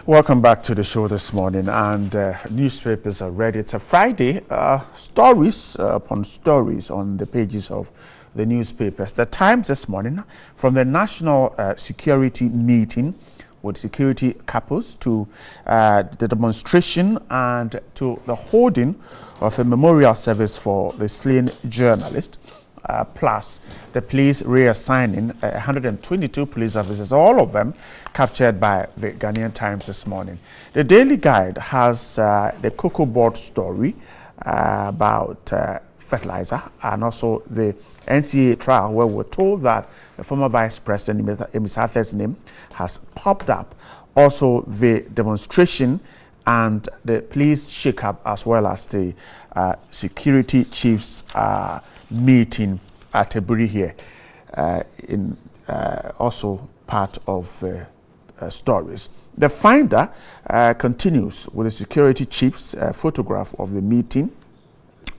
Welcome back to the show this morning, and newspapers are ready. It's a Friday. Stories upon stories on the pages of the newspapers. The Times this morning, from the national security meeting with security couples to the demonstration and to the holding of a memorial service for the slain journalist. Plus the police reassigning 122 police officers, all of them captured by the Ghanaian Times this morning. The Daily Guide has the Cocoa Board story about fertilizer, and also the NCA trial, where we're told that the former Vice President, Ms. Arthur's name, has popped up. Also the demonstration and the police shake-up, as well as the security chiefs meeting at Eburi here, also part of stories. The Finder continues with the security chief's photograph of the meeting,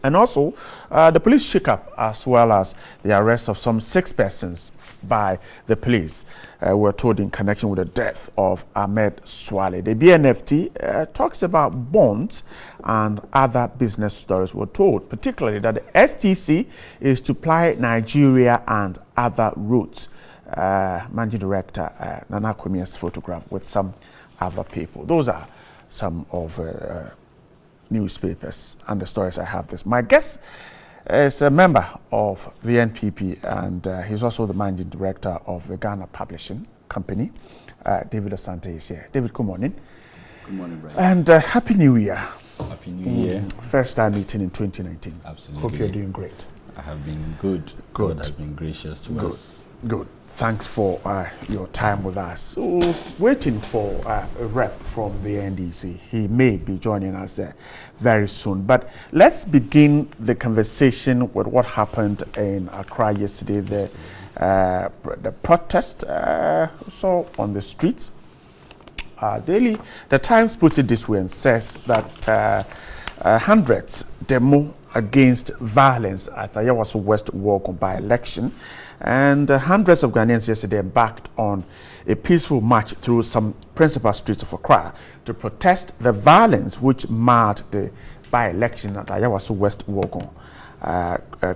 and also the police shake-up, as well as the arrest of some 6 persons by the police, were told in connection with the death of Ahmed Swale. The BNFT talks about bonds and other business stories. We're told particularly that the STC is to ply Nigeria and other routes. Managing Director Nana Kwemi's photograph with some other people. Those are some of newspapers and the stories I have this. My guest is a member of the NPP, and he's also the Managing Director of the Ghana Publishing Company. David Asante is here. David, good morning. Good morning, Brian. And Happy New Year. Happy New Year. First time meeting in 2019. Absolutely. Hope you're doing great. I have been good. God has been gracious to us. Good. Thanks for your time with us. So, waiting for a rep from the NDC. He may be joining us very soon. But let's begin the conversation with what happened in Accra yesterday. The protest saw on the streets. The Times puts it this way and says that hundreds demo against violence at Ayawaso West Wuogon by-election, and hundreds of Ghanaians yesterday embarked on a peaceful march through some principal streets of Accra to protest the violence which marred the by-election at Ayawaso West Wuogon.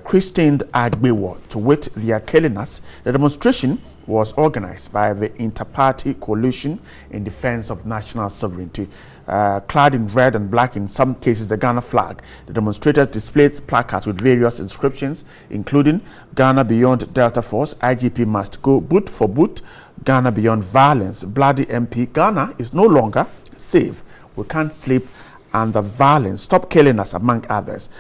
Christened Agbewo, to wit, they are killing us. The demonstration was organized by the Inter-Party Coalition in Defense of National Sovereignty. Clad in red and black, in some cases the Ghana flag, the demonstrators displayed placards with various inscriptions, including Ghana Beyond Delta Force, IGP must go, boot for boot, Ghana Beyond Violence, Bloody MP, Ghana is no longer safe, we can't sleep, and the violence, stop killing us, among others.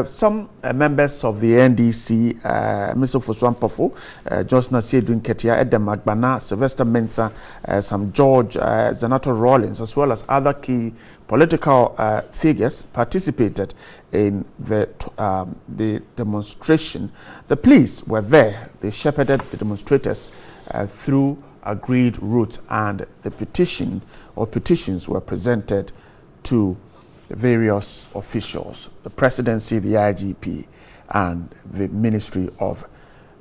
Some members of the NDC, Mr. Foswan Pofo, Johnson Asiedun Ketia, Edem Agbana, Sylvester Mensah, some George, Zanato Rawlings, as well as other key political figures participated in the demonstration. The police were there. They shepherded the demonstrators through agreed routes, and the petitions were presented to the various officials, the presidency, the IGP, and the Ministry of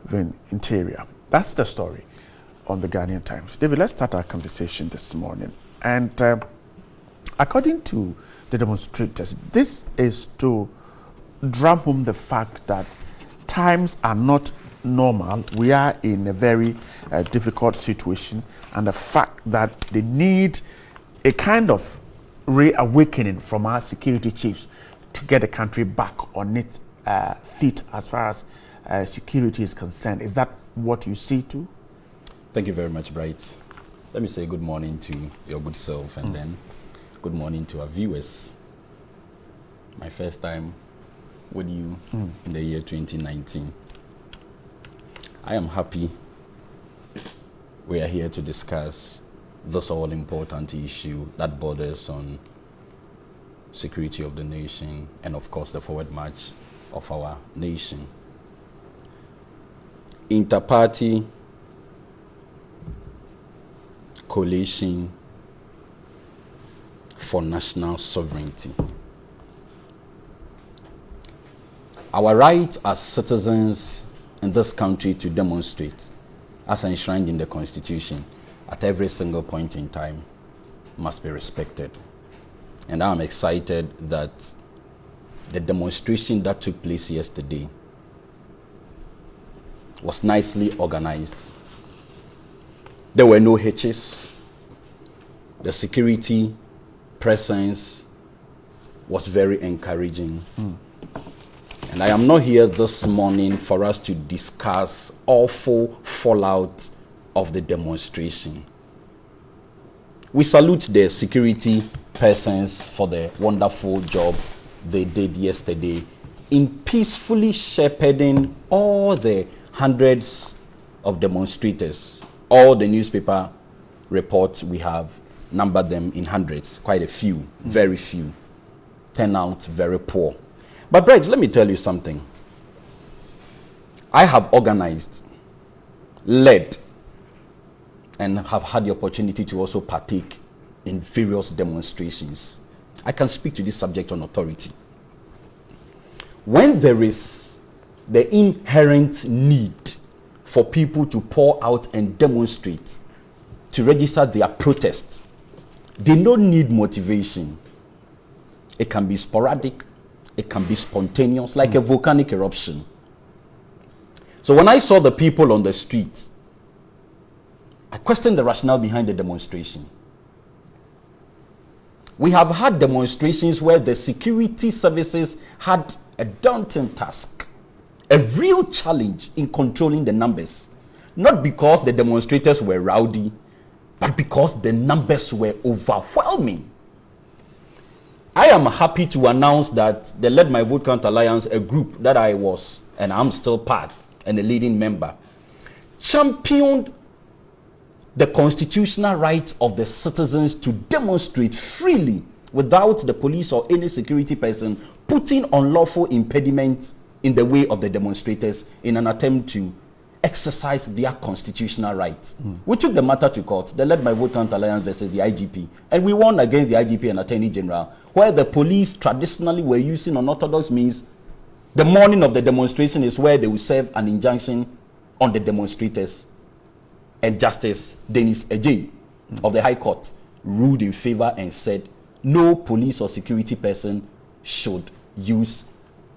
the Interior. That's the story on the Ghanaian Times. David, let's start our conversation this morning. And according to the demonstrators, this is to drum home the fact that times are not normal. We are in a very difficult situation, and the fact that they need a kind of reawakening from our security chiefs to get the country back on its feet as far as security is concerned. Is that what you see too? Thank you very much, Bright. Let me say good morning to your good self, and then good morning to our viewers. My first time with you in the year 2019. I am happy we are here to discuss this all-important issue that borders on security of the nation and, of course, the forward march of our nation. Inter-Party Coalition for National Sovereignty. Our right as citizens in this country to demonstrate, as enshrined in the Constitution, at every single point in time, must be respected. And I'm excited that the demonstration that took place yesterday was nicely organized. There were no hitches. The security presence was very encouraging. And I am not here this morning for us to discuss awful fallout of the demonstration. We salute the security persons for the wonderful job they did yesterday in peacefully shepherding all the hundreds of demonstrators. All the newspaper reports we have numbered them in hundreds, quite a few, very few. Turnout very poor. But Bright, let me tell you something. I have organized, led, and have had the opportunity to also partake in various demonstrations. I can speak to this subject on authority. When there is the inherent need for people to pour out and demonstrate, to register their protest, they don't need motivation. It can be sporadic, it can be spontaneous, like a volcanic eruption. So when I saw the people on the street, I questioned the rationale behind the demonstration. We have had demonstrations where the security services had a daunting task, a real challenge in controlling the numbers. Not because the demonstrators were rowdy, but because the numbers were overwhelming. I am happy to announce that the Let My Vote Count Alliance, a group that I was, and I'm still part, and a leading member, championed the constitutional right of the citizens to demonstrate freely without the police or any security person putting unlawful impediments in the way of the demonstrators in an attempt to exercise their constitutional rights. We took the matter to court, the Let My Vote Count Alliance versus the IGP, and we won against the IGP and Attorney General, where the police traditionally were using unorthodox means. The morning of the demonstration is where they will serve an injunction on the demonstrators. And Justice Dennis Ejay of the High Court ruled in favor and said no police or security person should use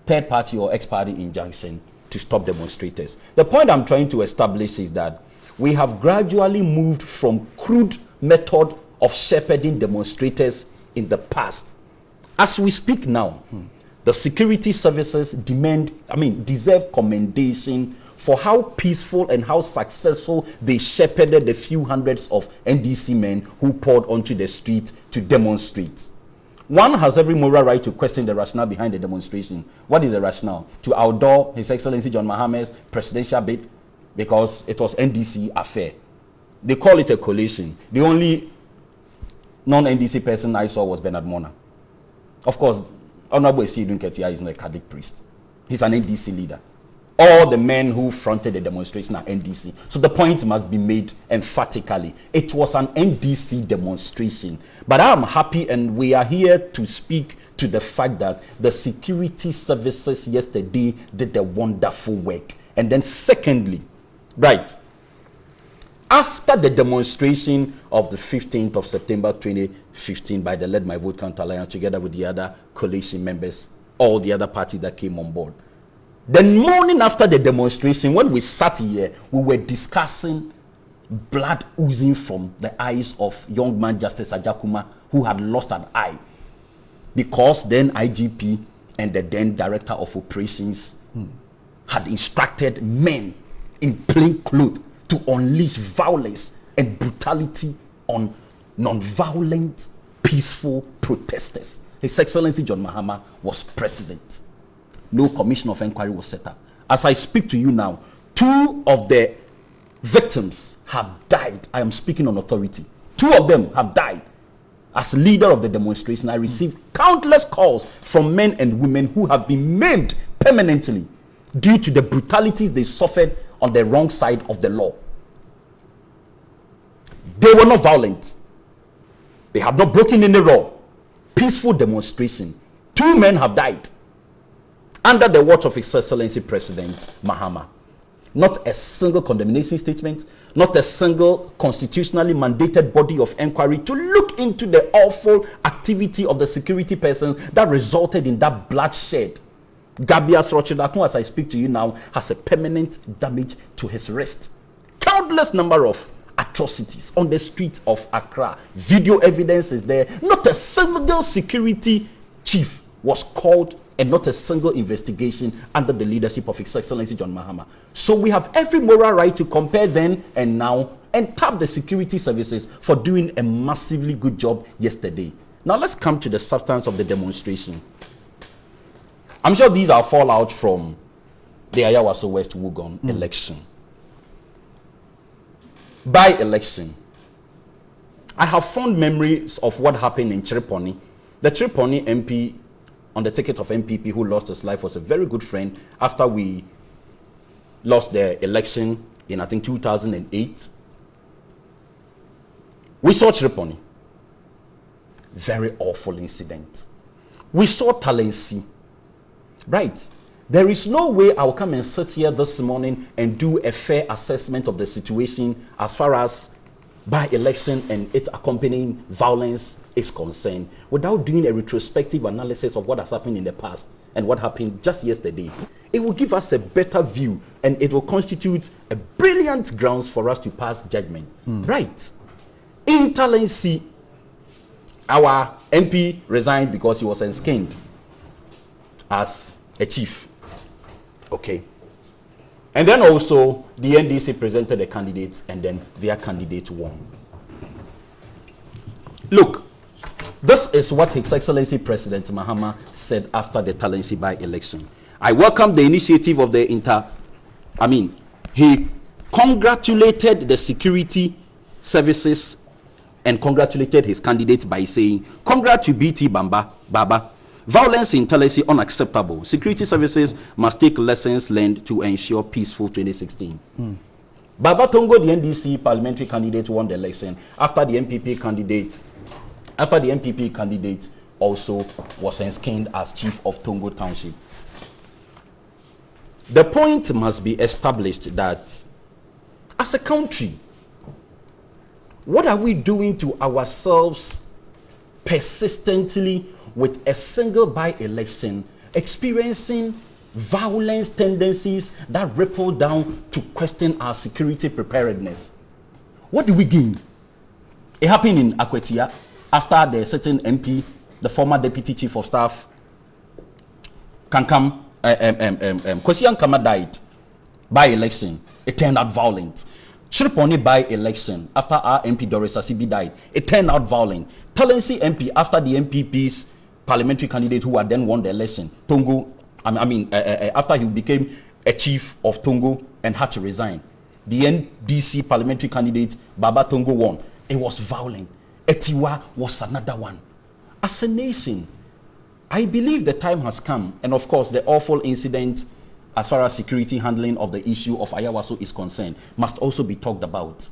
third-party or ex-party injunction to stop demonstrators. The point I'm trying to establish is that we have gradually moved from crude method of shepherding demonstrators in the past. As we speak now, the security services deserve commendation for how peaceful and how successful they shepherded the few hundreds of NDC men who poured onto the street to demonstrate. One has every moral right to question the rationale behind the demonstration. What is the rationale? To outdoor His Excellency John Mahama's presidential bid because it was NDC affair. They call it a collation. The only non-NDC person I saw was Bernard Mona. Of course, Honorable Esidun Ketia is not a Catholic priest. He's an NDC leader. All the men who fronted the demonstration are NDC. So the point must be made emphatically. It was an NDC demonstration. But I am happy, and we are here to speak to the fact that the security services yesterday did a wonderful work. And then secondly, right, after the demonstration of the 15th of September 2015 by the Let My Vote Count Alliance together with the other coalition members, all the other parties that came on board, the morning after the demonstration, when we sat here, we were discussing blood oozing from the eyes of young man Justice Ajakuma, who had lost an eye because then IGP and the then Director of Operations had instructed men in plain clothes to unleash violence and brutality on non-violent, peaceful protesters. His Excellency John Mahama was president. No commission of inquiry was set up. As I speak to you now, 2 of the victims have died. I am speaking on authority. 2 of them have died. As leader of the demonstration, I received countless calls from men and women who have been maimed permanently due to the brutalities they suffered on the wrong side of the law. They were not violent. They have not broken any law. Peaceful demonstration. 2 men have died under the watch of His Excellency President Mahama. not a single condemnation statement, not a single constitutionally mandated body of inquiry to look into the awful activity of the security persons that resulted in that bloodshed. Gabias Rochedakun, as I speak to you now, has a permanent damage to his wrist. Countless number of atrocities on the streets of Accra. Video evidence is there. Not a single security chief was called, and not a single investigation under the leadership of His Excellency John Mahama. So we have every moral right to compare then and now and tap the security services for doing a massively good job yesterday. Now let's come to the substance of the demonstration. I'm sure these are fallout from the Ayawaso West Wuogon election. By election, I have fond memories of what happened in Chiriponi. The Chiriponi MP on the ticket of MPP who lost his life was a very good friend after we lost the election in, I think, 2008. We saw Chiriponi. Very awful incident. We saw Talensi. Right. There is no way I will come and sit here this morning and do a fair assessment of the situation as far as by-election and its accompanying violence is concerned without doing a retrospective analysis of what has happened in the past and what happened just yesterday. It will give us a better view and it will constitute a brilliant grounds for us to pass judgment. Right. In Talensi, our MP resigned because he was enskined as a chief. Okay. And then also the NDC presented the candidates and then their candidate won. Look, this is what His Excellency President Mahama said after the Talensi by-election. I welcome the initiative of the he congratulated the security services and congratulated his candidate by saying, "Congrats to BT Baba. Violence in Talensi unacceptable. Security services must take lessons learned to ensure peaceful 2016. Baba Tongo, the NDC parliamentary candidate, won the election after the MPP candidate also was enskined as chief of Tongo Township. The point must be established that as a country, what are we doing to ourselves persistently with a single by-election, experiencing violence tendencies that ripple down to question our security preparedness? What do we gain? It happened in Akwetia after the certain MP, the former deputy chief of staff, Kwesi Ankama died by election. It turned out violent. Chiriponi by election after our MP Doris Asibi died. It turned out violent. Talensi MP after the MPP's parliamentary candidate who had then won the election, Tongo, after he became a chief of Tongo and had to resign. The NDC parliamentary candidate, Baba Tongo, won. It was violent. Etiwa was another one. As a nation, I believe the time has come, and of course the awful incident as far as security handling of the issue of Ayawaso is concerned must also be talked about.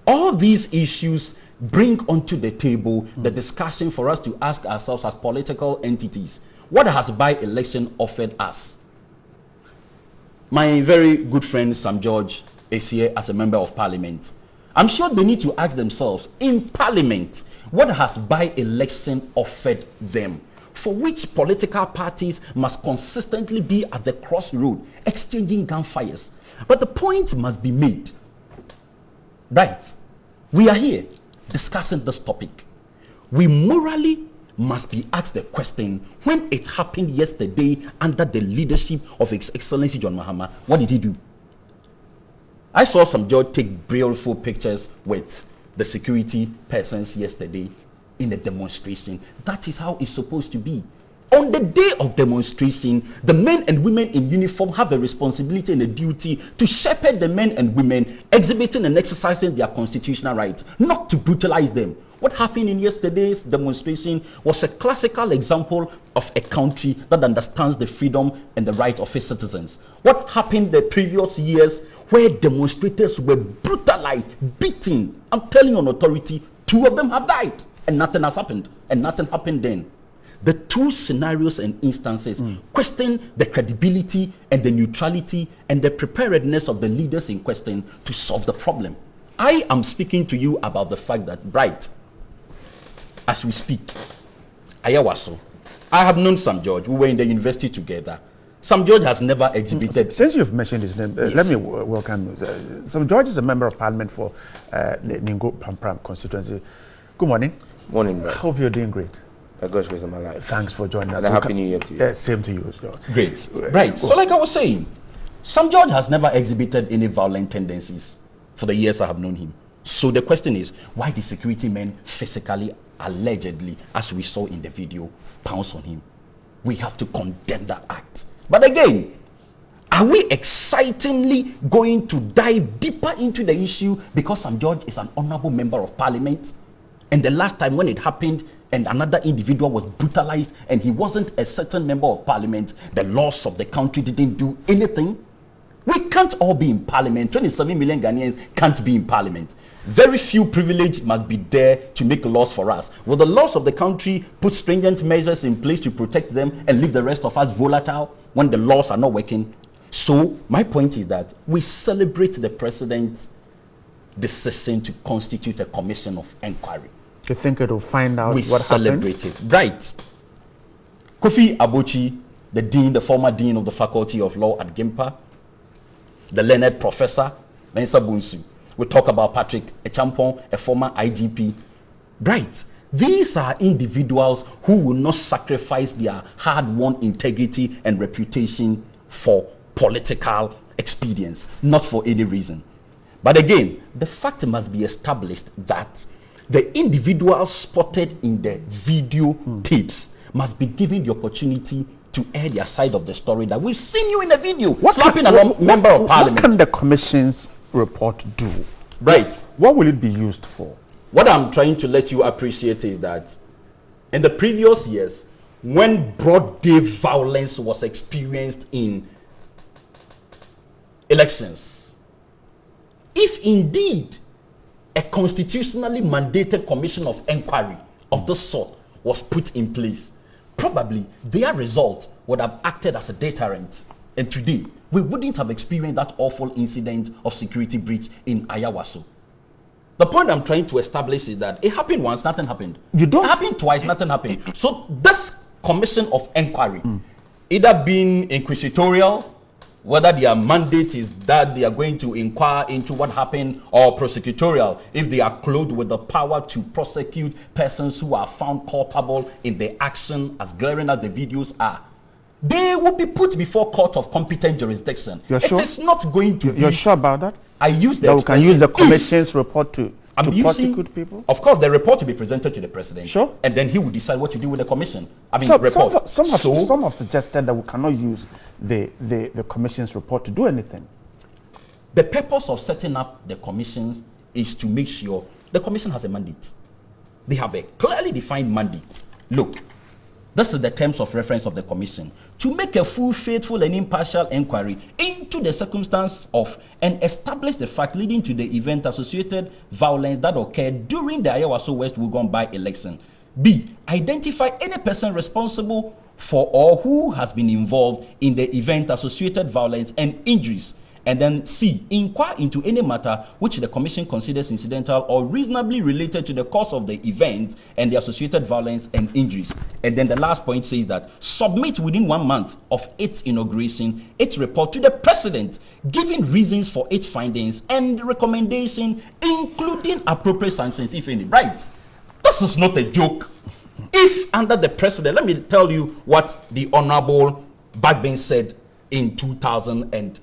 All these issues bring onto the table the discussion for us to ask ourselves as political entities, what has by-election offered us? My very good friend Sam George is here as a member of parliament. I'm sure they need to ask themselves, in parliament, what has by-election offered them? For which political parties must consistently be at the crossroad, exchanging gunfires. But the point must be made. Right. We are here discussing this topic. We morally must be asked the question, when it happened yesterday under the leadership of His Excellency John Mahama, what did he do? I saw some George take beautiful pictures with the security persons yesterday in a demonstration. That is how it's supposed to be. On the day of demonstration, the men and women in uniform have a responsibility and a duty to shepherd the men and women exhibiting and exercising their constitutional right, not to brutalize them. What happened in yesterday's demonstration was a classical example of a country that understands the freedom and the right of its citizens. What happened the previous years where demonstrators were brutalized, beaten? I'm telling on authority, 2 of them have died and nothing has happened, and nothing happened then. the two scenarios and instances question the credibility and the neutrality and the preparedness of the leaders in question to solve the problem. I am speaking to you about the fact that, right, as we speak, Ayawaso, I have known Sam George. We were in the university together. Sam George has never exhibited. Since you've mentioned his name, yes. Let me welcome Sam George is a member of parliament for the Ningo Pampram constituency. Good morning. Morning, bro. Hope you're doing great. By God's grace, I'm alive. Thanks for joining us. And a happy new year to you. Same to you as well. Great. Right. So like I was saying, Sam George has never exhibited any violent tendencies for the years I have known him. So the question is, why the security men physically, allegedly, as we saw in the video, pounce on him? We have to condemn that act. But again, are we excitingly going to dive deeper into the issue because Sam George is an honorable member of parliament? And the last time when it happened and another individual was brutalized and he wasn't a certain member of parliament, the laws of the country didn't do anything? We can't all be in parliament. 27 million Ghanaians can't be in parliament. Very few privileged must be there to make laws for us. Will the laws of the country put stringent measures in place to protect them and leave the rest of us volatile when the laws are not working? So my point is that we celebrate the president's decision to constitute a commission of inquiry. You think it will find out we what celebrate happened? It. Right. Kofi Abochi, the former dean of the Faculty of Law at GIMPA, the learned professor, Mensa Bunsu. We talk about Patrick Echampong, a former IGP. Right. These are individuals who will not sacrifice their hard-won integrity and reputation for political expedience, not for any reason. But again, the fact must be established that the individuals spotted in the video tapes must be given the opportunity to air their side of the story that we've seen you in the video slapping a member of parliament. What can the commission's report do? Right. What will it be used for? What I'm trying to let you appreciate is that in the previous years, when broad day violence was experienced in elections, if indeed a constitutionally mandated commission of inquiry of this sort was put in place, probably their result would have acted as a deterrent. And today, we wouldn't have experienced that awful incident of security breach in Ayawaso. The point I'm trying to establish is that it happened once, nothing happened. It happened twice, nothing happened. So this commission of inquiry, either being inquisitorial, whether their mandate is that they are going to inquire into what happened, or prosecutorial, if they are clothed with the power to prosecute persons who are found culpable in the action as glaring as the videos are, they will be put before court of competent jurisdiction. You're sure? It is not going to be... You're sure about that? I use the that we can use the commission's report to prosecute people? Of course, the report will be presented to the president. Sure. And then he will decide what to do with the commission. I mean, some have suggested that we cannot use the commission's report to do anything. The purpose of setting up the commission is to make sure the commission has a mandate. They have a clearly defined mandate. Look, this is the terms of reference of the commission: to make a full, faithful, and impartial inquiry into the circumstance of and establish the fact leading to the event associated violence that occurred during the Ayawaso West Wuogon by-election. B, identify any person responsible for or who has been involved in the event associated violence and injuries. And then C, inquire into any matter which the commission considers incidental or reasonably related to the cause of the event and the associated violence and injuries. And then the last point says that submit within 1 month of its inauguration its report to the president, giving reasons for its findings and recommendation, including appropriate sanctions, if any. Right? This is not a joke. If under the president, let me tell you what the Honorable Bagbin said in 2008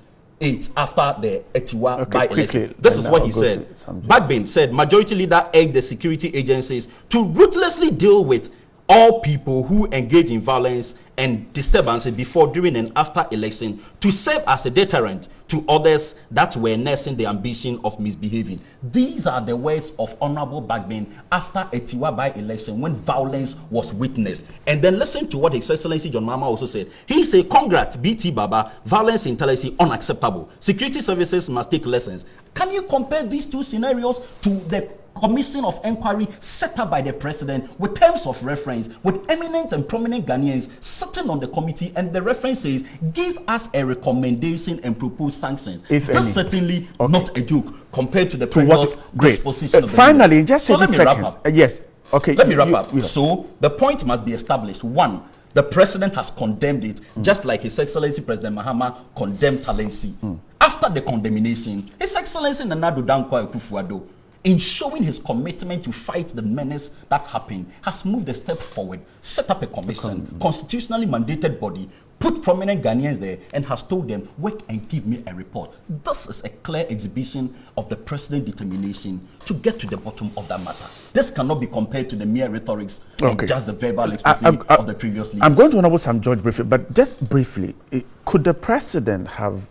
after the Etiwa by-election. This is what he said. Bagbin said, majority leader urged the security agencies to ruthlessly deal with all people who engage in violence and disturbance before, during, and after election to serve as a deterrent to others that were nursing the ambition of misbehaving. These are the words of Honorable Bagbin after Etiwa by-election when violence was witnessed. And then listen to what His Excellency John Mahama also said. He said, congrats, BT Baba, violence intelligence unacceptable. Security services must take lessons. Can you compare these two scenarios to the commission of inquiry set up by the president with terms of reference, with eminent and prominent Ghanaians sitting on the committee, and the reference says, give us a recommendation and propose sanctions. If That's any. certainly Okay. not a joke compared to the previous Great. disposition of the Finally, union. in just So 7 let me wrap seconds. up. Yes. Okay. Let me wrap up. Yeah. So the point must be established. One, the president has condemned it, just like His Excellency President Mahama condemned Talensi. After the condemnation, His Excellency Nana Addo Dankwa Akufo-Addo, in showing his commitment to fight the menace that happened, has moved a step forward, set up a commission, constitutionally mandated body, put prominent Ghanaians there, and has told them, work and give me a report. This is a clear exhibition of the president's determination to get to the bottom of that matter. This cannot be compared to the mere rhetorics and just the verbal expression of the previous leaders. I'm going to Honorable Sam George briefly, but just briefly, could the president have,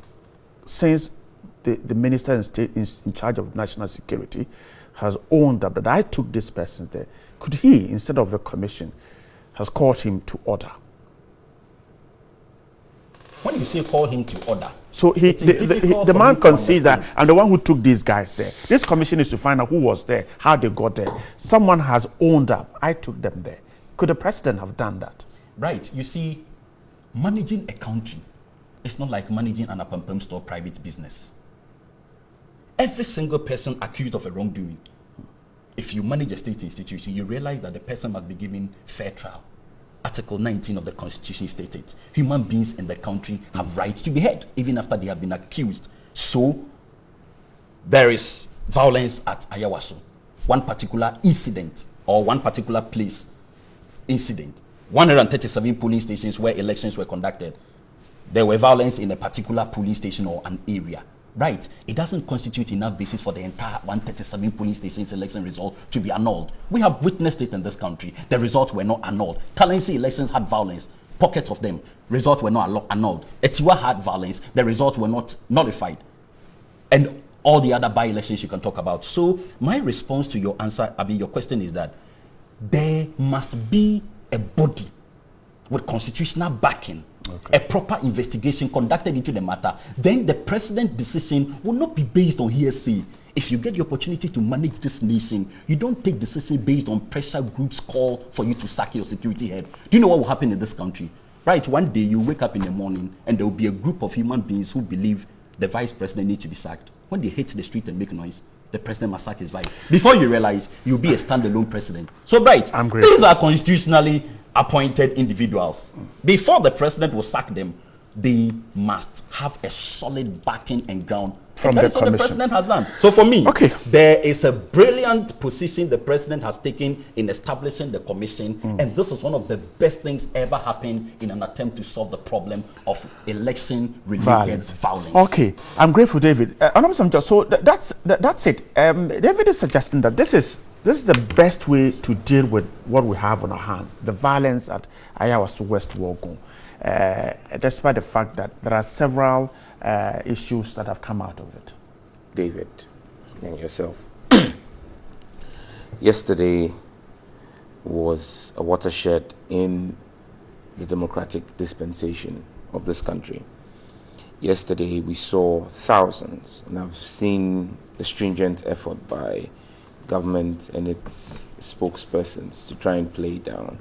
since the minister in state in charge of national security has owned up that I took this person there, could he, instead of a commission, has called him to order? When you say call him to order, so the man concedes that I'm the one who took these guys there. This commission is to find out who was there, how they got there. Someone has owned up, I took them there. Could the president have done that? Right. You see, managing a country is not like managing an Apampam store private business. Every single person accused of a wrongdoing, if you manage a state institution, you realize that the person must be given fair trial. Article 19 of the Constitution stated, human beings in the country have rights to be heard, even after they have been accused. So, there is violence at Ayawaso. One particular incident, or one particular place incident. 137 polling stations where elections were conducted. There were violence in a particular polling station or an area. Right, it doesn't constitute enough basis for the entire 137 polling stations election result to be annulled. We have witnessed it in this country. The results were not annulled. Talensi elections had violence, pockets of them. Results were not annulled. Etiwa had violence. The results were not nullified. And all the other by-elections you can talk about. So my response to your answer, your question is that there must be a body with constitutional backing, a proper investigation conducted into the matter. Then the president's decision will not be based on hearsay. If you get the opportunity to manage this nation, you don't take decision based on pressure groups call for you to sack your security head. Do you know what will happen in this country? Right, one day you wake up in the morning and there will be a group of human beings who believe the vice president needs to be sacked. When they hit the street and make noise, the president must sack his vice. Before you realize, you'll be a standalone president. So, right, these are constitutionally appointed individuals. Before the president will sack them, they must have a solid backing and ground. From and that the is what the commission. president has done. So for me, Okay. there is a brilliant position the president has taken in establishing the commission, and this is one of the best things ever happened in an attempt to solve the problem of election-related violence. Okay, I'm grateful, David. So that's it. David is suggesting that this is the best way to deal with what we have on our hands, the violence at Ayawaso West Wuogon, despite the fact that there are several issues that have come out of it. David and yourself. Yesterday was a watershed in the democratic dispensation of this country. Yesterday we saw thousands, and I've seen the stringent effort by government and its spokespersons to try and play it down.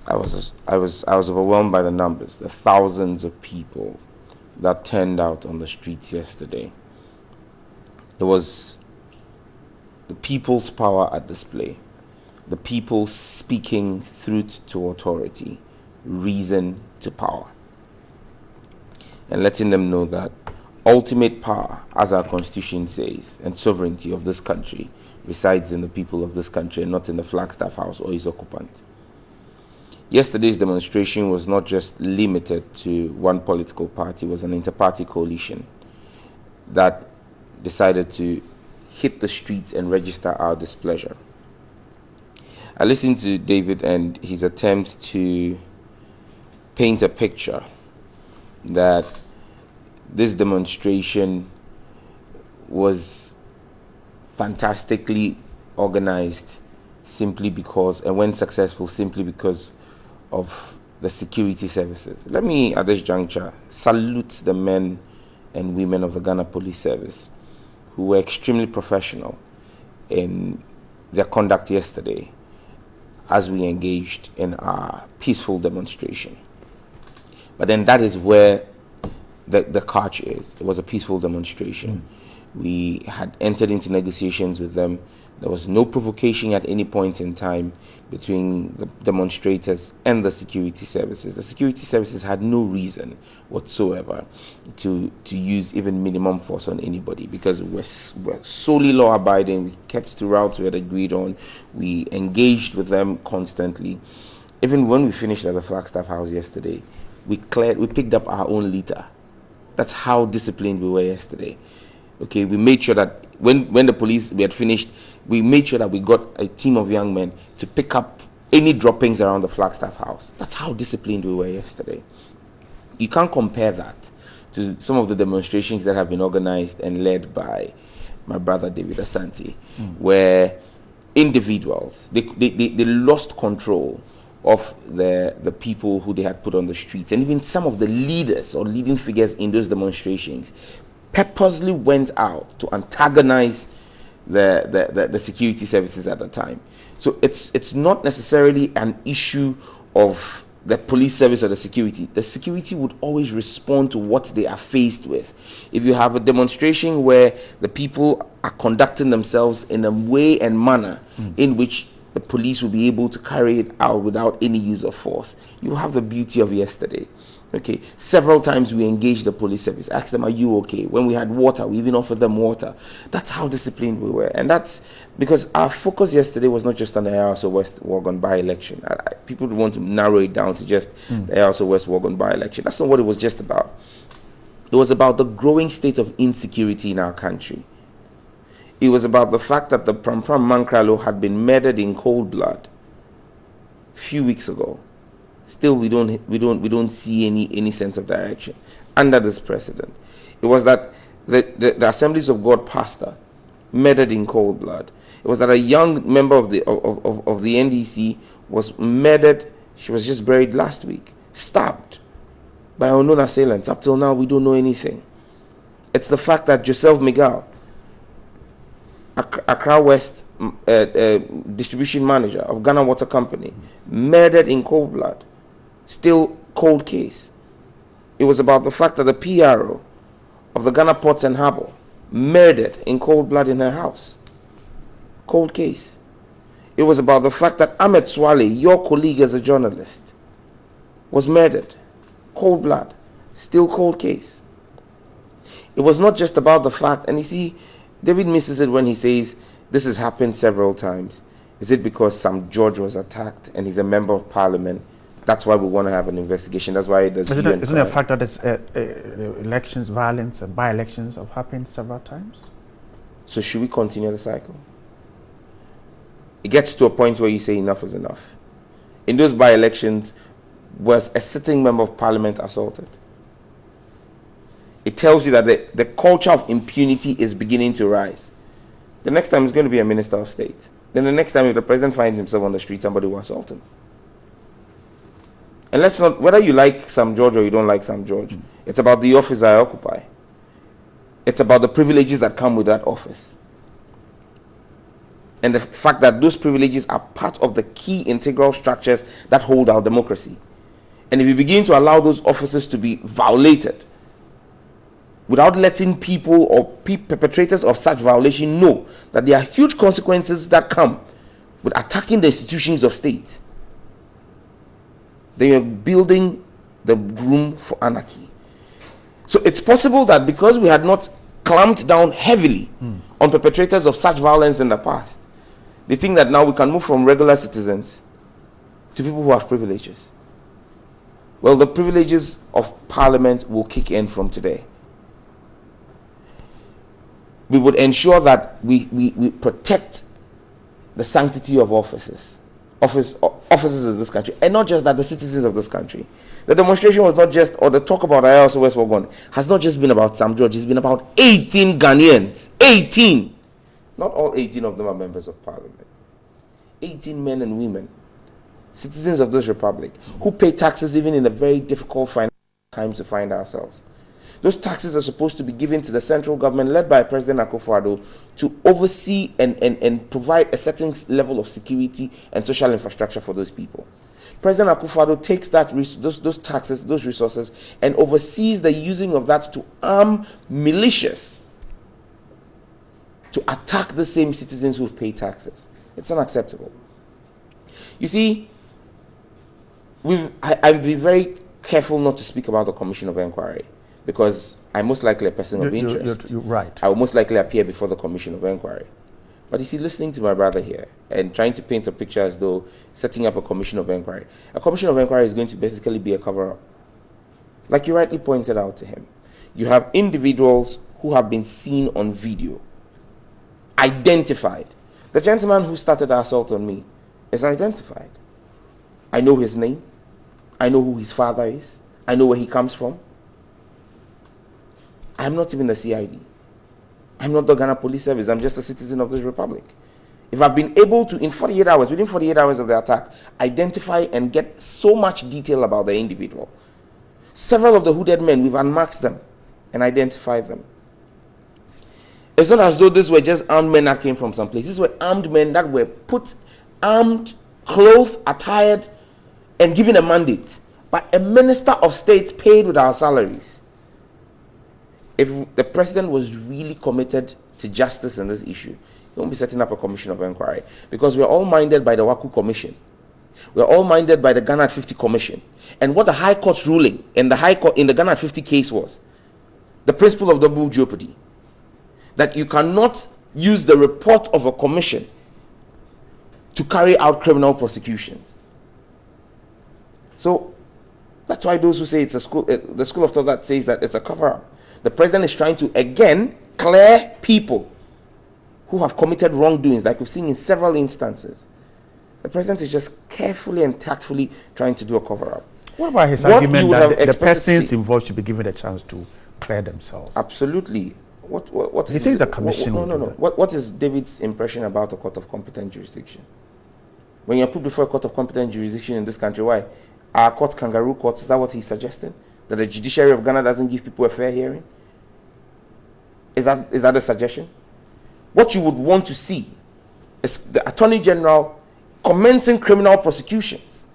I was overwhelmed by the numbers, the thousands of people that turned out on the streets yesterday. It was the people's power at display, the people speaking truth to authority, reason to power, and letting them know that ultimate power, as our constitution says, and sovereignty of this country resides in the people of this country and not in the Flagstaff House or its occupant. Yesterday's demonstration was not just limited to one political party, it was an inter-party coalition that decided to hit the streets and register our displeasure. I listened to David and his attempt to paint a picture that this demonstration was fantastically organized simply because, and when successful, simply because of the security services. Let me, at this juncture, salute the men and women of the Ghana Police Service who were extremely professional in their conduct yesterday as we engaged in our peaceful demonstration. But then that is where the catch is. It was a peaceful demonstration. We had entered into negotiations with them. There was no provocation at any point in time between the demonstrators and the security services. The security services had no reason whatsoever to use even minimum force on anybody, because we're solely law-abiding. We kept to routes we had agreed on. We engaged with them constantly. Even when we finished at the Flagstaff House yesterday, we picked up our own litter. That's how disciplined we were yesterday. Okay, we made sure that when we had finished, we made sure that we got a team of young men to pick up any droppings around the Flagstaff House. That's how disciplined we were yesterday. You can't compare that to some of the demonstrations that have been organized and led by my brother David Asante, where individuals, they lost control of the people who they had put on the streets, and even some of the leaders or leading figures in those demonstrations purposely went out to antagonize the security services at the time. So it's not necessarily an issue of the police service or the security. The security would always respond to what they are faced with. If you have a demonstration where the people are conducting themselves in a way and manner in which the police will be able to carry it out without any use of force, you have the beauty of yesterday. Okay, several times we engaged the police service, asked them, are you okay? When we had water, we even offered them water. That's how disciplined we were. And that's because our focus yesterday was not just on the Ayawaso West Wuogon by-election. People want to narrow it down to just the Ayawaso West Wuogon by-election. That's not what it was just about. It was about the growing state of insecurity in our country. It was about the fact that the Pram Mankralo had been murdered in cold blood a few weeks ago. Still, we don't see any sense of direction under this precedent. It was that the Assemblies of God pastor murdered in cold blood. It was that a young member of the NDC was murdered. She was just buried last week, stabbed by unknown assailants. Up till now, we don't know anything. It's the fact that Joseph Miguel, Accra West distribution manager of Ghana Water Company, murdered in cold blood. Still cold case. It was about the fact that the PRO of the Ghana Ports and Harbour murdered in cold blood in her house. Cold case. It was about the fact that Ahmed Swale, your colleague as a journalist, was murdered. Cold blood. Still cold case. It was not just about the fact, and you see, David misses it when he says this has happened several times. Is it because Sam George was attacked and he's a member of parliament? That's why we want to have an investigation. That's why there's Isn't it a fact that elections, violence, and by-elections have happened several times? So should we continue the cycle? It gets to a point where you say enough is enough. In those by-elections, was a sitting member of parliament assaulted? It tells you that the culture of impunity is beginning to rise. The next time it's going to be a minister of state. Then the next time if the president finds himself on the street, somebody will assault him. And let's not, whether you like Sam George or you don't like Sam George, it's about the office I occupy. It's about the privileges that come with that office. And the fact that those privileges are part of the key integral structures that hold our democracy. And if you begin to allow those offices to be violated, without letting people or perpetrators of such violation know that there are huge consequences that come with attacking the institutions of state, they are building the room for anarchy. So it's possible that because we had not clamped down heavily on perpetrators of such violence in the past, they think that now we can move from regular citizens to people who have privileges. Well, the privileges of parliament will kick in from today. We would ensure that we protect the sanctity of offices of this country, and not just that, the citizens of this country. The demonstration was not just, or the talk about Ayawaso West Wuogon has not just been about Sam George, it's been about 18 Ghanaians. 18! Not all 18 of them are members of parliament. 18 men and women, citizens of this republic, who pay taxes even in a very difficult financial times to find ourselves. Those taxes are supposed to be given to the central government led by President Akufo-Addo to oversee and provide a certain level of security and social infrastructure for those people. President Akufo-Addo takes those taxes, those resources, and oversees the using of that to arm militias to attack the same citizens who've paid taxes. It's unacceptable. You see, I've been very careful not to speak about the Commission of Inquiry, because I'm most likely a person of interest. You're right. I will most likely appear before the Commission of Inquiry. But you see, listening to my brother here and trying to paint a picture as though setting up a Commission of Inquiry. A Commission of Inquiry is going to basically be a cover-up. Like you rightly pointed out to him, you have individuals who have been seen on video, identified. The gentleman who started the assault on me is identified. I know his name. I know who his father is. I know where he comes from. I'm not even the CID. I'm not the Ghana Police Service. I'm just a citizen of this republic. If I've been able to, in 48 hours, within 48 hours of the attack, identify and get so much detail about the individual. Several of the hooded men, we've unmasked them and identified them. It's not as though these were just armed men that came from some place. These were armed men that were put, armed, clothed, attired, and given a mandate by a minister of state paid with our salaries. If the president was really committed to justice in this issue, he won't be setting up a Commission of Inquiry, because we're all minded by the Waku Commission. We're all minded by the Ghana at 50 Commission. And what the High Court's ruling in the High Court in the Ghana at 50 case was, the principle of double jeopardy, that you cannot use the report of a commission to carry out criminal prosecutions. So that's why those who say it's a school, the school of thought that says that it's a cover-up. The president is trying to again clear people who have committed wrongdoings, like we've seen in several instances. The president is just carefully and tactfully trying to do a cover-up. What about his argument that the persons involved should be given a chance to clear themselves? Absolutely. What he thinks the commission no. What is David's impression about a court of competent jurisdiction? When you're put before a court of competent jurisdiction in this country, why? Are courts kangaroo courts? Is that what he's suggesting? That the judiciary of Ghana doesn't give people a fair hearing? Is that the suggestion? What you would want to see is the Attorney General commencing criminal prosecutions,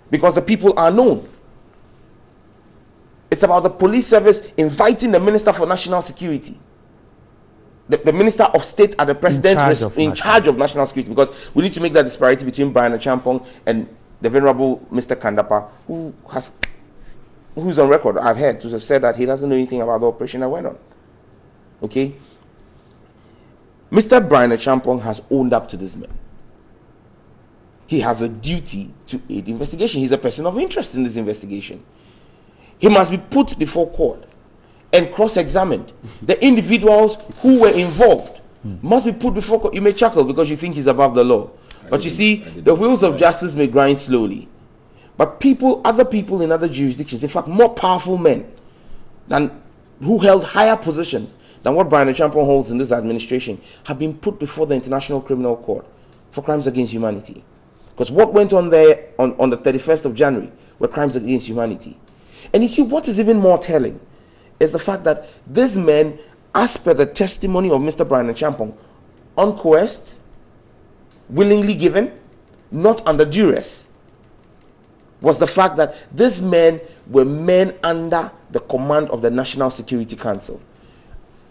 because the people are known. It's about the police service inviting the Minister for National Security, the Minister of State at the President in charge of national security, because we need to make that disparity between Brian Achampong and the Venerable Mr. Kandapa, who's on record, I've heard, to have said that he doesn't know anything about the operation that went on. Okay? Mr. Brian Achampong has owned up to this man. He has a duty to aid the investigation. He's a person of interest in this investigation. He must be put before court and cross-examined. The individuals who were involved must be put before court. You may chuckle because you think he's above the law. But you see, the wheels of justice may grind slowly. But other people in other jurisdictions, in fact, more powerful men who held higher positions than what Brian Achampong holds in this administration, have been put before the International Criminal Court for crimes against humanity. Because what went on there on the 31st of January were crimes against humanity. And you see, what is even more telling is the fact that these men, as per the testimony of Mr. Brian Achampong, uncoerced, willingly given, not under duress, was the fact that these men were men under the command of the National Security Council.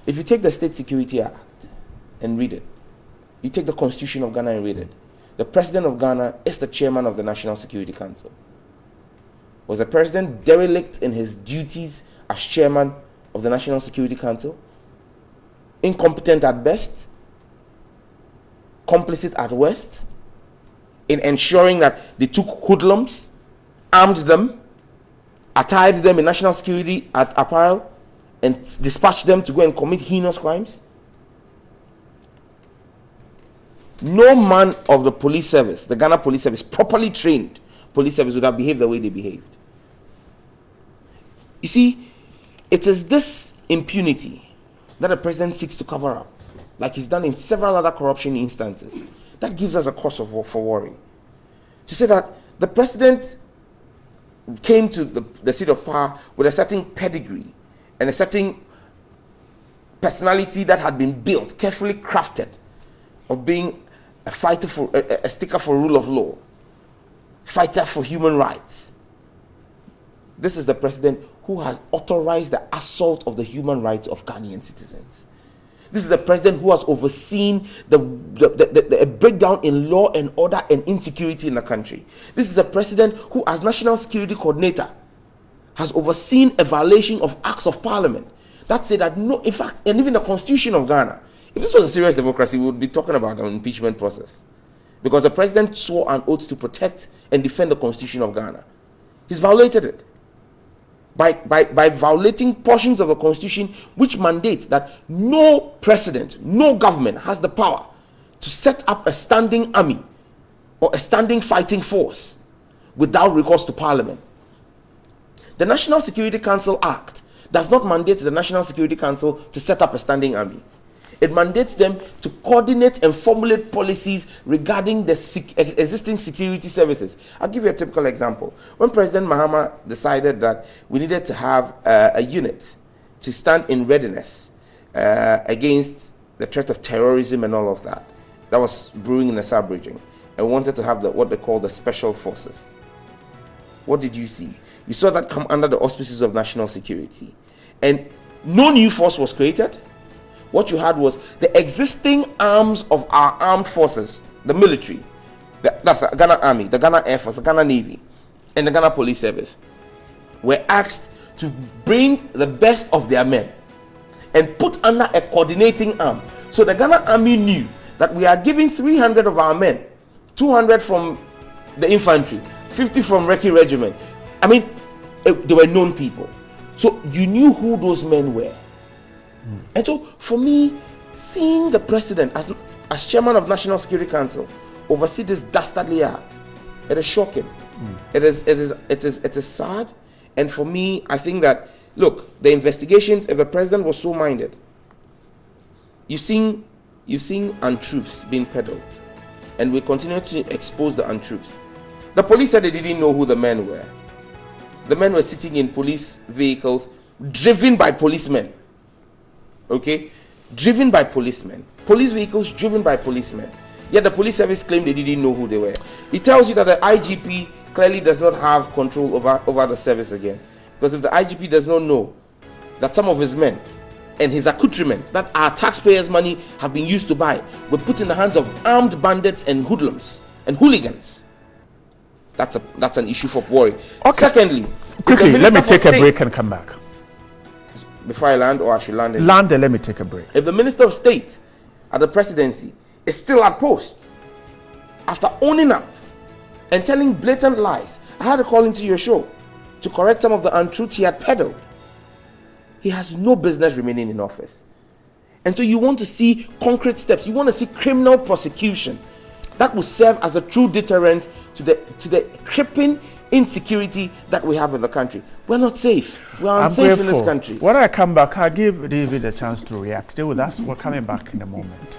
If you take the State Security Act and read it, you take the Constitution of Ghana and read it, the President of Ghana is the chairman of the National Security Council. Was the president derelict in his duties as chairman of the National Security Council? Incompetent at best? Complicit at worst? In ensuring that they took hoodlums, armed them, attired them in national security apparel, and dispatched them to go and commit heinous crimes? No man of the police service, the Ghana Police Service, properly trained police service, would have behaved the way they behaved. You see, it is this impunity that the president seeks to cover up, like he's done in several other corruption instances, that gives us a cause for worry. To say that the president came to the seat of power with a certain pedigree and a certain personality that had been built, carefully crafted, of being a fighter for a sticker for rule of law, fighter for human rights. This is the president who has authorized the assault of the human rights of Ghanaian citizens. This is the president who has overseen the breakdown in law and order and insecurity in the country. This is a president who, as national security coordinator, has overseen a violation of acts of parliament that say that no, in fact, and even the constitution of Ghana, if this was a serious democracy, we would be talking about an impeachment process, because the president swore an oath to protect and defend the constitution of Ghana. He's violated it by violating portions of the constitution which mandates that no president, no government has the power to set up a standing army or a standing fighting force without recourse to parliament. The National Security Council Act does not mandate the National Security Council to set up a standing army. It mandates them to coordinate and formulate policies regarding the existing security services. I'll give you a typical example. When President Mahama decided that we needed to have a unit to stand in readiness against the threat of terrorism and all of that, that was brewing in the sub-region, and wanted to have what they call the special forces. What did you see? You saw that come under the auspices of national security. And no new force was created. What you had was the existing arms of our armed forces, the military, that's the Ghana Army, the Ghana Air Force, the Ghana Navy, and the Ghana Police Service, were asked to bring the best of their men and put under a coordinating arm. So the Ghana Army knew that we are giving 300 of our men, 200 from the infantry, 50 from Recce Regiment. I mean, they were known people. So you knew who those men were. And so for me, seeing the president as chairman of National Security Council oversee this dastardly act, it is shocking. It is sad. And for me, I think that, look, the investigations, if the president was so minded, you've seen untruths being peddled, and we continue to expose the untruths. The police said they didn't know who the men were. The men were sitting in police vehicles driven by policemen. Okay? Driven by policemen. Police vehicles driven by policemen. Yet the police service claimed they didn't know who they were. It tells you that the IGP clearly does not have control over the service again. Because if the IGP does not know that some of his men and his accoutrements that our taxpayers' money have been used to buy were put in the hands of armed bandits and hoodlums and hooligans, that's an issue for worry. Okay. Secondly, quickly, let me take a break and come back. Before I land, or I should land? Land, let me take a break. If the Minister of State at the presidency is still at post after owning up and telling blatant lies, I had to call into your show to correct some of the untruths he had peddled. He has no business remaining in office. And so you want to see concrete steps. You want to see criminal prosecution that will serve as a true deterrent to the crippling insecurity that we have in the country. We're not safe. We're unsafe in this country. When I come back, I'll give David a chance to react. Stay with us. We're coming back in a moment.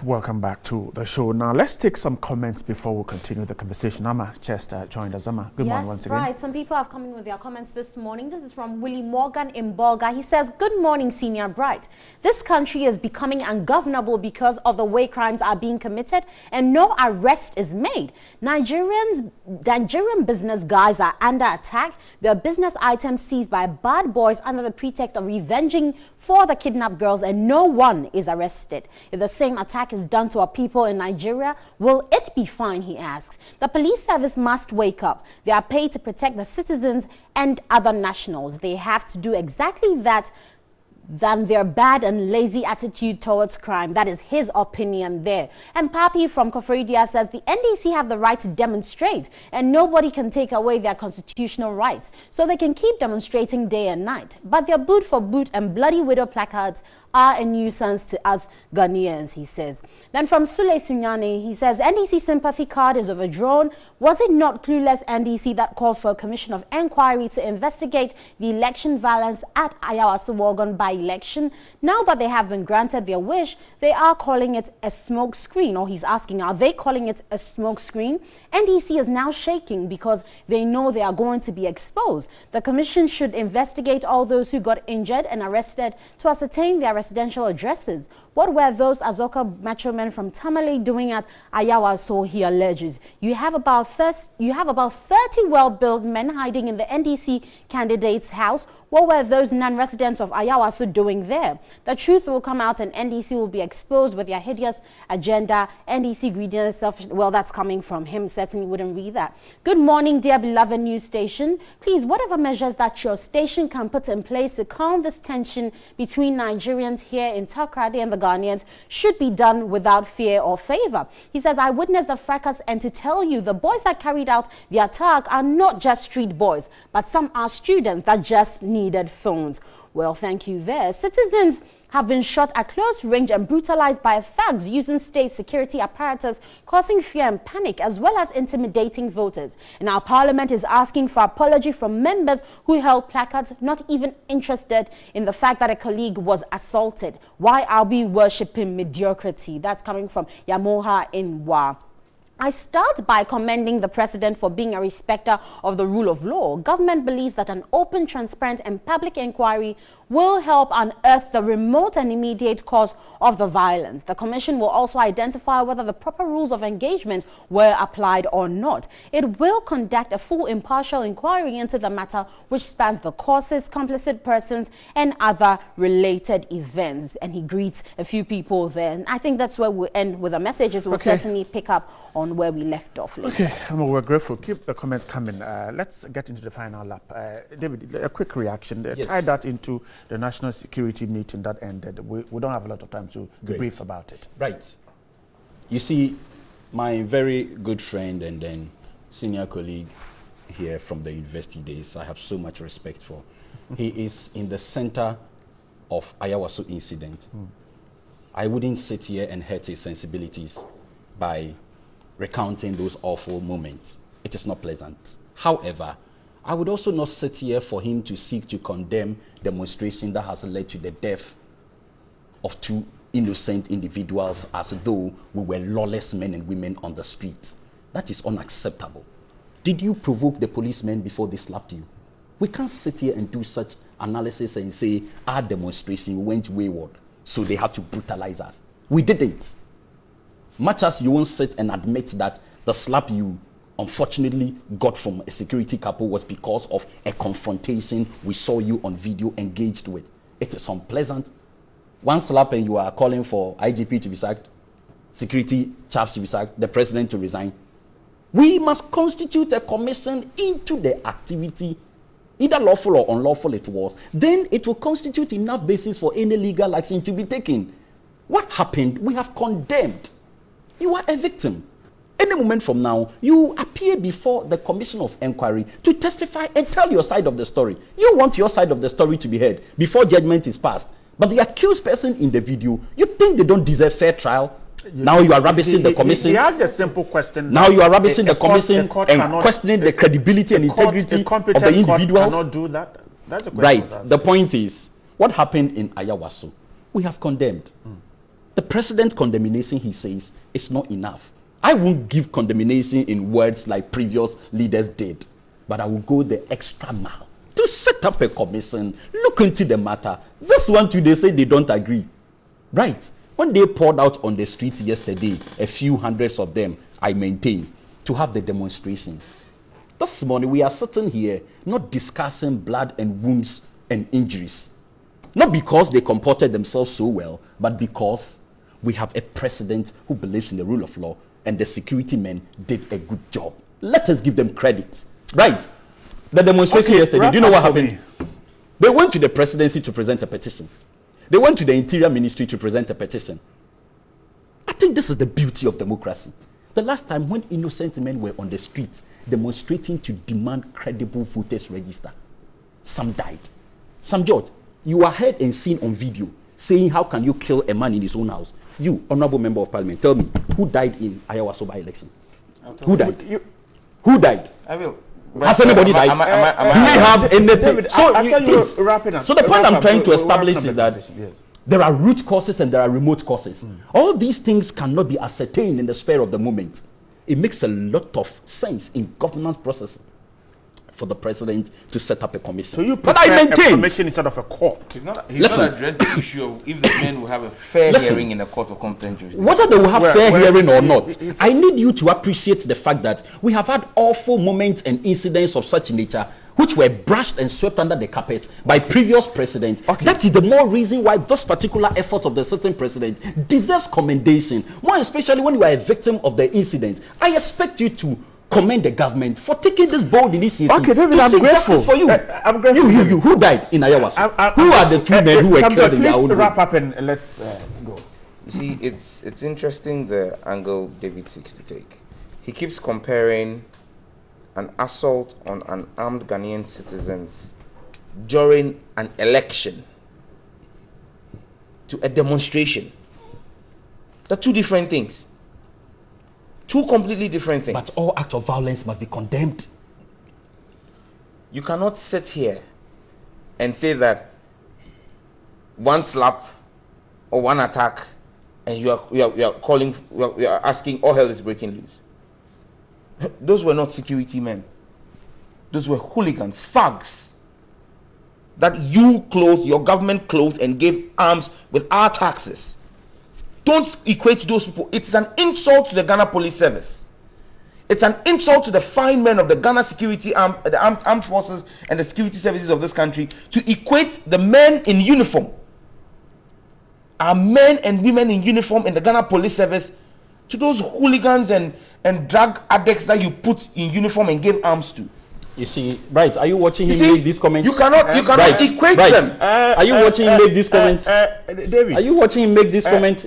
Welcome back to the show. Now, let's take some comments before we continue the conversation. Amma Chester joined us. Amma, good morning once again. Right. Some people have come in with their comments this morning. This is from Willie Morgan in Bolga. He says, good morning, Senior Bright. This country is becoming ungovernable because of the way crimes are being committed and no arrest is made. Nigerian business guys are under attack. Their business items seized by bad boys under the pretext of revenging for the kidnapped girls, and no one is arrested. If the same attack is done to our people in Nigeria, will it be fine, he asks. The police service must wake up. They are paid to protect the citizens and other nationals. They have to do exactly that than their bad and lazy attitude towards crime. That is his opinion there. And Papi from Kofredia says the NDC have the right to demonstrate and nobody can take away their constitutional rights. So they can keep demonstrating day and night. But their boot for boot and bloody widow placards are a nuisance to us Ghanaians, he says. Then from Sule Sunyani, he says, NDC sympathy card is overdrawn. Was it not clueless NDC that called for a commission of inquiry to investigate the election violence at Ayawaso Wuogon by-election? Now that they have been granted their wish, they are calling it a smoke screen, or he's asking, are they calling it a smoke screen? NDC is now shaking because they know they are going to be exposed. The commission should investigate all those who got injured and arrested to ascertain their residential addresses. What were those Azoka macho men from Tamale doing at Ayawaso, he alleges? You have about 30 well-built men hiding in the NDC candidate's house. What were those non-residents of Ayawaso doing there? The truth will come out and NDC will be exposed with their hideous agenda. NDC greediness, well, that's coming from him. Certainly wouldn't read that. Good morning, dear beloved news station. Please, whatever measures that your station can put in place to calm this tension between Nigerians here in Takoradi and the Ghanaians should be done without fear or favor. He says, I witnessed the fracas, and to tell you, the boys that carried out the attack are not just street boys, but some are students that just needed phones. Well, thank you there. Citizens have been shot at close range and brutalized by thugs using state security apparatus, causing fear and panic, as well as intimidating voters. And our parliament is asking for apology from members who held placards, not even interested in the fact that a colleague was assaulted. Why are we worshipping mediocrity? That's coming from Yamoha Inwa. I start by commending the president for being a respecter of the rule of law. Government believes that an open, transparent and public inquiry will help unearth the remote and immediate cause of the violence. The commission will also identify whether the proper rules of engagement were applied or not. It will conduct a full impartial inquiry into the matter, which spans the causes, complicit persons and other related events. And he greets a few people there. And I think that's where we'll end with the messages. We'll certainly pick up on where we left off later. Okay, we're grateful. Keep the comments coming. Let's get into the final lap. David, a quick reaction. Yes. Tie that into the national security meeting that ended. We don't have a lot of time to brief about it. Right. You see, my very good friend and then senior colleague here from the university days, I have so much respect for. He is in the center of Ayawaso incident. I wouldn't sit here and hurt his sensibilities by recounting those awful moments. It is not pleasant. However, I would also not sit here for him to seek to condemn demonstration that has led to the death of two innocent individuals as though we were lawless men and women on the streets. That is unacceptable. Did you provoke the policemen before they slapped you? We can't sit here and do such analysis and say our demonstration went wayward, so they had to brutalize us. We didn't. Much as you won't sit and admit that the slap you unfortunately got from a security couple was because of a confrontation we saw you on video engaged with. It is unpleasant. One slap and you are calling for IGP to be sacked, security chaps to be sacked, the president to resign. We must constitute a commission into the activity, either lawful or unlawful it was. Then it will constitute enough basis for any legal action to be taken. What happened? We have condemned. You are a victim. Any moment from now, you appear before the Commission of Inquiry to testify and tell your side of the story. You want your side of the story to be heard before judgment is passed. But the accused person in the video, you think they don't deserve fair trial? Now you are rubbishing the commission. He asked a simple question. Now you are rubbishing the commission and questioning the credibility and integrity of the individuals. Cannot do that. That's a question. Right. The point is, what happened in Ayawaso, we have condemned. The president's condemnation, he says, is not enough. I won't give condemnation in words like previous leaders did, but I will go the extra mile to set up a commission, look into the matter. This one too, they say they don't agree. Right. When they poured out on the streets yesterday, a few hundreds of them, I maintain, to have the demonstration. This morning, we are sitting here not discussing blood and wounds and injuries. Not because they comported themselves so well, but because we have a president who believes in the rule of law and the security men did a good job. Let us give them credit. Right. The demonstration yesterday, do you know what happened? They went to the presidency to present a petition. They went to the Interior Ministry to present a petition. I think this is the beauty of democracy. The last time when innocent men were on the streets demonstrating to demand credible voters register, some died. Some George, you are heard and seen on video. saying, how can you kill a man in his own house? You, honorable member of parliament, tell me, who died in Ayawaso by-election? Who died? Who died? I will. Has anybody died? Do we have anything? David, So, please, wrapping up. So the point I'm trying to establish is that yes, there are root causes and there are remote causes. All these things cannot be ascertained in the spur of the moment. It makes a lot of sense in governance process for the president to set up a commission. So you but prefer I maintain a commission instead of a court? He's not Listen. addressed the issue of if the men will have a fair Listen. hearing in a court of competent jurisdiction. whether they will have fair Well, hearing or it's- not, I need you to appreciate the fact that we have had awful moments and incidents of such nature which were brushed and swept under the carpet by previous presidents. That is the more reason why this particular effort of the certain president deserves commendation. More especially when you are a victim of the incident. I expect you to commend the government for taking this bold initiative. Okay, David, to I'm seek grateful. justice for you. I'm grateful. You. Who died in Ayawaso? Who are the two men who were killed in their own Please way? wrap up and let's go. You see, it's interesting the angle David seeks to take. He keeps comparing an assault on unarmed Ghanaian citizens during an election to a demonstration. They're two different things. Two completely different things. But all acts of violence must be condemned. You cannot sit here and say that one slap or one attack and you are asking all hell is breaking loose. Those were not security men. Those were hooligans, thugs that you clothed, your government clothed and gave arms with our taxes. Don't equate those people. It's an insult to the Ghana Police Service. It's an insult to the fine men of the Ghana armed forces and the security services of this country to equate the men in uniform, our men and women in uniform in the Ghana Police Service, to those hooligans and drug addicts that you put in uniform and gave arms to. You see, right? Are you watching him See, make these comments? You cannot equate them. Are you watching him make these comments? David, Are you watching him make this comment?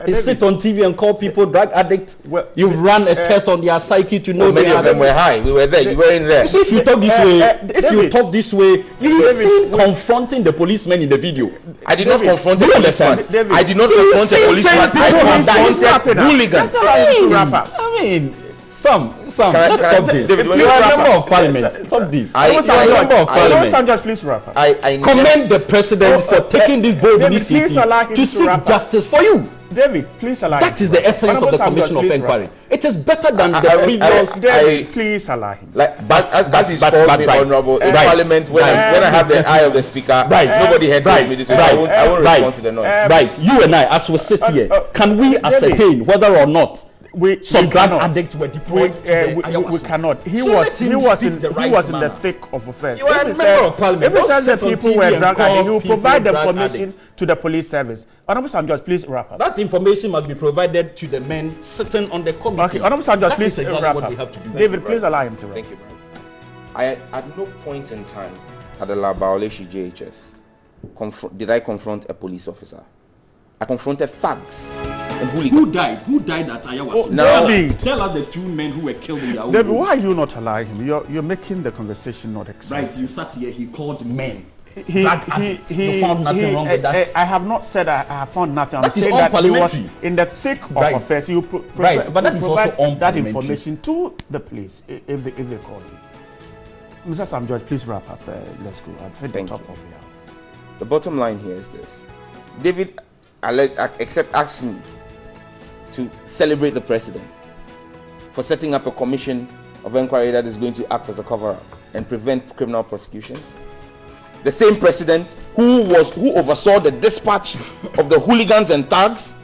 He sit on TV and call people drug addicts. Well, You've run a test on their psyche to know Many they of them were high. We were there. You were in there. You see, if you talk this way, you David, see confronting the policeman in the video. I did not confront a you policeman. understand? David, I did not you confront see a policeman. certain I people confronted hooligans. I mean, some. Let's stop this. David, when You you are wrap a member up- of parliament. Stop this. I- You are a member of parliament. Sanjay, please wrap up. I Commend the president for taking this bold David, please initiative allow him to to seek wrap up. justice for you. David, please allow That him is to the wrap up. essence of the Honorable commission Sanjay, of please wrap inquiry. It is better than the previous. David, please allow him. As he's called me honorable in right, parliament, when I have the eye of the speaker, Right, nobody had right, me this way. right, I won't right, respond to the noise. Right, you and I, as we sit here, can we David, ascertain whether or not some we drug cannot. addicts were deployed to the we Ayawaso? cannot. He So was let him speak the right in the manner. thick of affairs. You are a If he member of parliament. If he Don't says that sit on people TV were and drug call addicts, he will people provide the drug information addicts. to the police service. Honorable Sanjay, please wrap up. That information must be provided to the men sitting on the committee. Okay, Honorable Sanjay, That please is exactly wrap what up. we have to do. David, please allow him to wrap up. Thank you, Brian. At no point in time at the Labaoleshi JHS did I confront a police officer. I confronted thugs and hooligans. Who died at Ayawaso? now- David. Tell us the two men who were killed in their own David, home. why are you not allowing him? You're making the conversation not exciting. Right, you sat here, he called men. He You found nothing wrong with that? I have not said I have found nothing. I'm That is saying that he was unparliamentary. in the thick of Right. affairs. You Right, but that is also provide that unparliamentary. information to the police if they call you. Mr. Sam George, please wrap up. Let's go. I've said the Thank top you. of the hour. The bottom line here is this. David asked me to celebrate the president for setting up a commission of inquiry that is going to act as a cover-up and prevent criminal prosecutions. The same president who oversaw the dispatch of the hooligans and thugs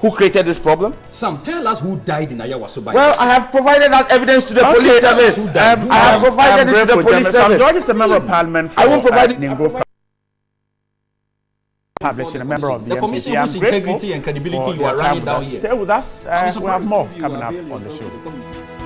who created this problem. Sam, tell us who died in Ayawaso by Well, I have provided that evidence to the police service. I have provided it to the police Sam service. George is a member of parliament for I won't provide it. Ningo publishing, a member of the commission MPP. I'm whose grateful integrity and credibility for you are your running time down with us. here. Stay with us. I'm We have surprised more if you coming up avail on the yourself show. to the committee.